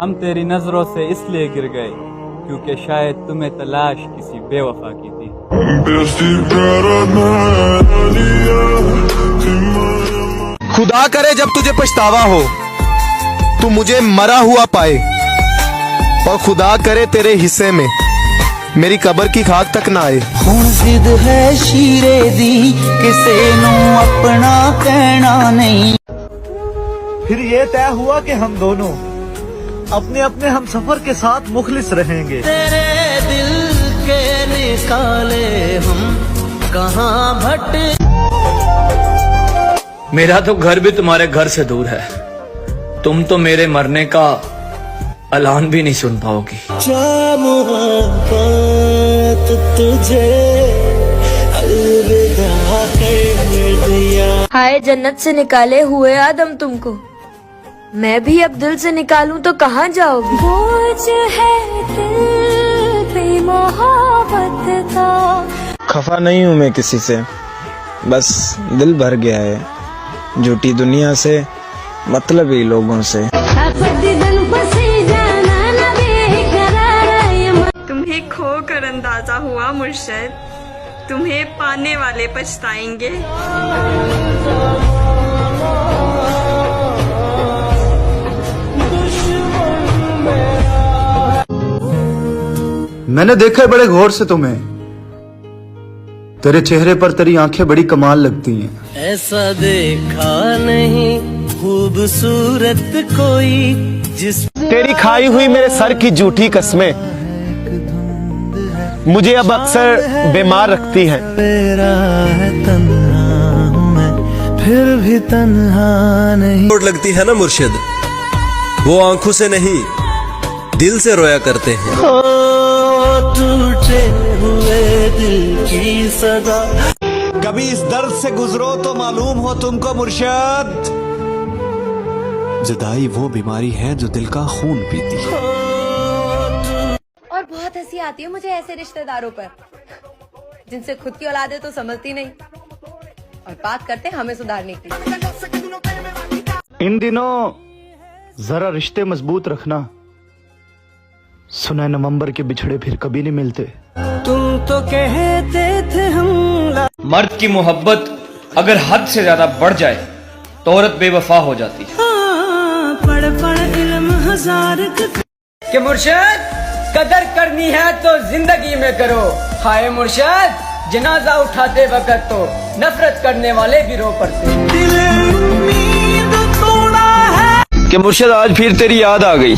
हम तेरी नजरों से इसलिए गिर गए क्योंकि शायद तुम्हें तलाश किसी बेवफा की थी। खुदा करे जब तुझे पछतावा हो तू मुझे मरा हुआ पाए, और खुदा करे तेरे हिस्से में मेरी कब्र की खाक तक ना आए। हुण जिद है शीरे दी किसे नू अपना कहना नहीं। फिर ये तय हुआ कि हम दोनों अपने अपने हम सफर के साथ मुखलिस रहेंगे। तेरे दिल के निकाले हम कहाँ भटके। मेरा तो घर भी तुम्हारे घर से दूर है, तुम तो मेरे मरने का ऐलान भी नहीं सुन पाओगी। तुझे अलविदा कर दिया। हाय जन्नत से निकाले हुए आदम तुमको, मैं भी अब दिल से निकालूं तो कहाँ जाओगी। बोझ है दिल पे मोहब्बत का। खफा नहीं हूँ मैं किसी से, बस दिल भर गया है झूठी दुनिया से, मतलब ही लोगों से। तुम्हें खोकर अंदाजा हुआ मुर्शिद, तुम्हें पाने वाले पछताएंगे। मैंने देखा है बड़े गौर से तुम्हें, तेरे चेहरे पर तेरी आंखें बड़ी कमाल लगती हैं। ऐसा देखा नहीं खूबसूरत कोई जिस। तेरी खाई हुई मेरे सर की झूठी कस्में मुझे अब अक्सर बीमार रखती हैं। तेरा है तन्हा हूं मैं फिर भी तन्हा नहीं। चोट लगती है ना मुर्शिद, वो आंखों से नहीं दिल से रोया करते हैं। टूटे हुए दिल की सदा। कभी इस दर्द से गुजरो तो मालूम हो तुमको मुर्शिद, जुदाई वो बीमारी है जो दिल का खून पीती है। और बहुत हंसी आती है मुझे ऐसे रिश्तेदारों पर जिनसे खुद की औलाद है तो समझती नहीं और बात करते हमें सुधारने की। इन दिनों जरा रिश्ते मजबूत रखना, सुना नवंबर के बिछड़े फिर कभी नहीं मिलते। तुम तो कहते थे हम। मर्द की मोहब्बत अगर हद से ज्यादा बढ़ जाए तो औरत बेवफा हो जाती है। पढ़ पढ़ इल्म हजार कि मुर्शिद कदर करनी है तो जिंदगी में करो। हाय मुर्शिद जनाजा उठाते वक्त तो नफरत करने वाले भी रो पड़ते। दिल उम्मीद तोड़ा है। कि मुर्शिद आज फिर तेरी याद आ गई,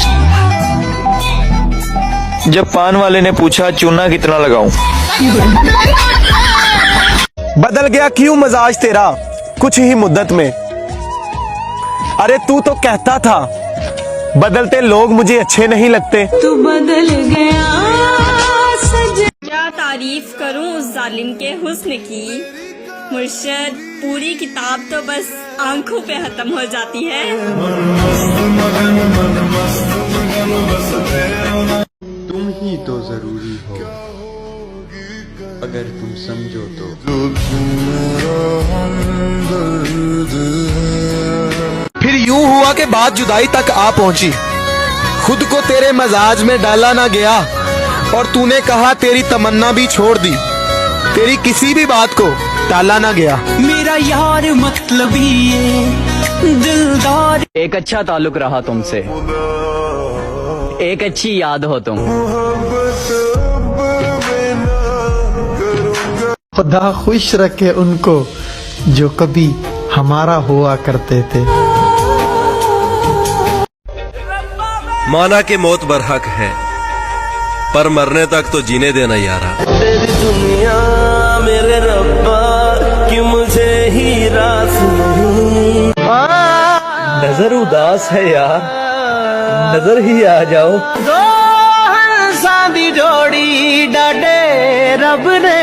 जब पान वाले ने पूछा चूना कितना लगाऊं। बदल गया क्यों मजाज तेरा कुछ ही मुद्दत में। अरे तू तो कहता था बदलते लोग मुझे अच्छे नहीं लगते। तू बदल गया क्या तारीफ करूं उस जालिम के हुस्न की। मुर्शिद पूरी किताब तो बस आंखों पे खत्म हो जाती है। तुम ही तो जरूरी हो अगर तुम समझो तो। फिर यूं हुआ कि बात जुदाई तक आ पहुंची, खुद को तेरे मजाज में डाला ना गया और तूने कहा तेरी तमन्ना भी छोड़ दी, तेरी किसी भी बात को टाला ना गया। मेरा यार मतलब ये दिलदार। एक अच्छा ताल्लुक रहा तुमसे, एक अच्छी याद हो तुम। खुदा खुश रखे उनको जो कभी हमारा हुआ करते थे। माना कि मौत बरहक है पर मरने तक तो जीने देना यारा। तेरी दुनिया मेरे रब्बा कि मुझे ही रास नहीं। नजर उदास है यार, नजर ही आ जाओ। दो हंसा दी जोड़ी डाडे रब ने